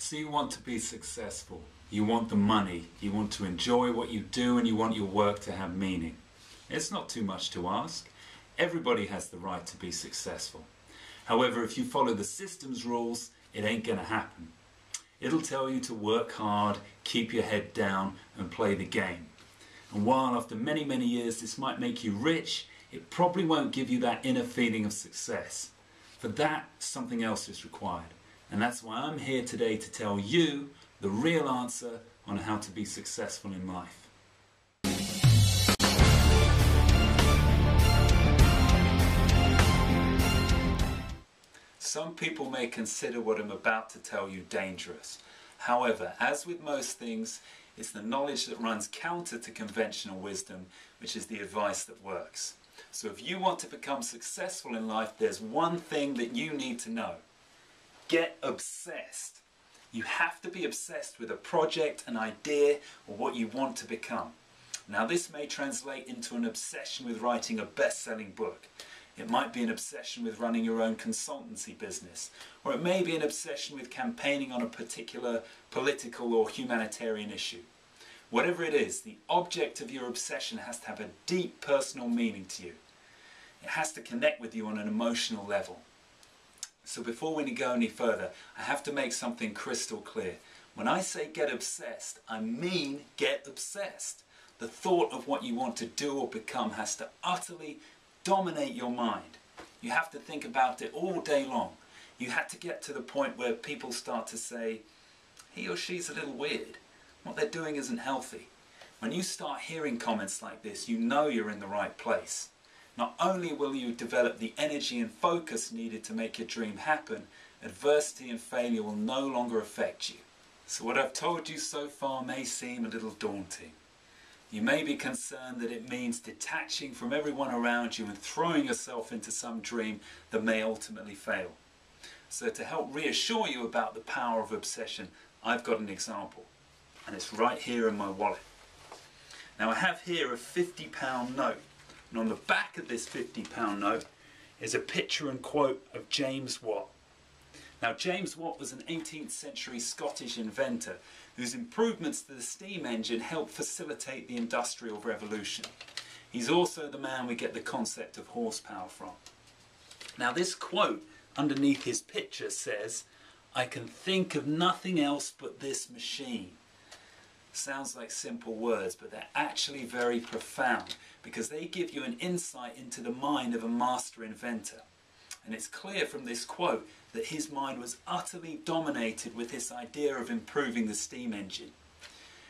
So you want to be successful, you want the money, you want to enjoy what you do, and you want your work to have meaning. It's not too much to ask. Everybody has the right to be successful. However, if you follow the system's rules, it ain't gonna happen. It'll tell you to work hard, keep your head down, and play the game. And while after many, many years this might make you rich, it probably won't give you that inner feeling of success. For that, something else is required. And that's why I'm here today to tell you the real answer on how to be successful in life. Some people may consider what I'm about to tell you dangerous. However, as with most things, it's the knowledge that runs counter to conventional wisdom, which is the advice that works. So if you want to become successful in life, there's one thing that you need to know. Get obsessed. You have to be obsessed with a project, an idea, or what you want to become. Now this may translate into an obsession with writing a best-selling book. It might be an obsession with running your own consultancy business, or it may be an obsession with campaigning on a particular political or humanitarian issue. Whatever it is, the object of your obsession has to have a deep personal meaning to you. It has to connect with you on an emotional level. So before we go any further, I have to make something crystal clear. When I say get obsessed, I mean get obsessed. The thought of what you want to do or become has to utterly dominate your mind. You have to think about it all day long. You have to get to the point where people start to say, he or she's a little weird. What they're doing isn't healthy. When you start hearing comments like this, you know you're in the right place. Not only will you develop the energy and focus needed to make your dream happen, adversity and failure will no longer affect you. So what I've told you so far may seem a little daunting. You may be concerned that it means detaching from everyone around you and throwing yourself into some dream that may ultimately fail. So to help reassure you about the power of obsession, I've got an example. And it's right here in my wallet. Now I have here a £50 note. And on the back of this £50 note is a picture and quote of James Watt. Now James Watt was an 18th century Scottish inventor whose improvements to the steam engine helped facilitate the Industrial Revolution. He's also the man we get the concept of horsepower from. Now this quote underneath his picture says, "I can think of nothing else but this machine." Sounds like simple words, but they're actually very profound because they give you an insight into the mind of a master inventor. And it's clear from this quote that his mind was utterly dominated with this idea of improving the steam engine.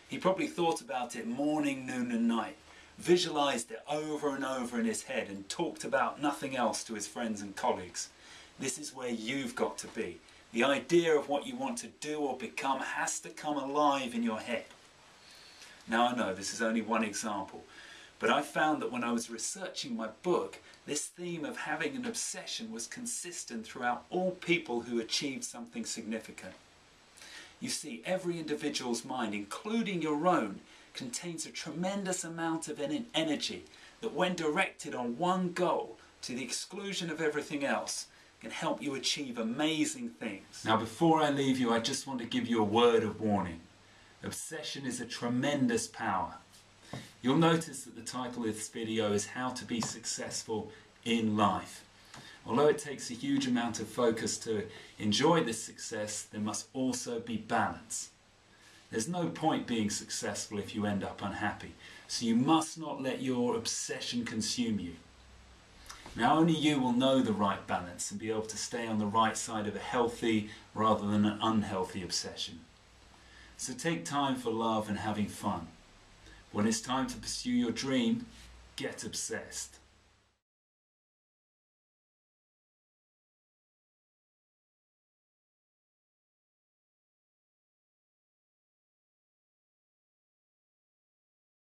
He probably thought about it morning, noon and night, visualized it over and over in his head and talked about nothing else to his friends and colleagues. This is where you've got to be. The idea of what you want to do or become has to come alive in your head. Now I know this is only one example, but I found that when I was researching my book, this theme of having an obsession was consistent throughout all people who achieved something significant. You see, every individual's mind, including your own, contains a tremendous amount of energy that when directed on one goal to the exclusion of everything else, can help you achieve amazing things. Now before I leave you, I just want to give you a word of warning. Obsession is a tremendous power. You'll notice that the title of this video is How to Be Successful in Life. Although it takes a huge amount of focus to enjoy this success, there must also be balance. There's no point being successful if you end up unhappy, so you must not let your obsession consume you. Now only you will know the right balance and be able to stay on the right side of a healthy rather than an unhealthy obsession. So take time for love and having fun. When it's time to pursue your dream, get obsessed.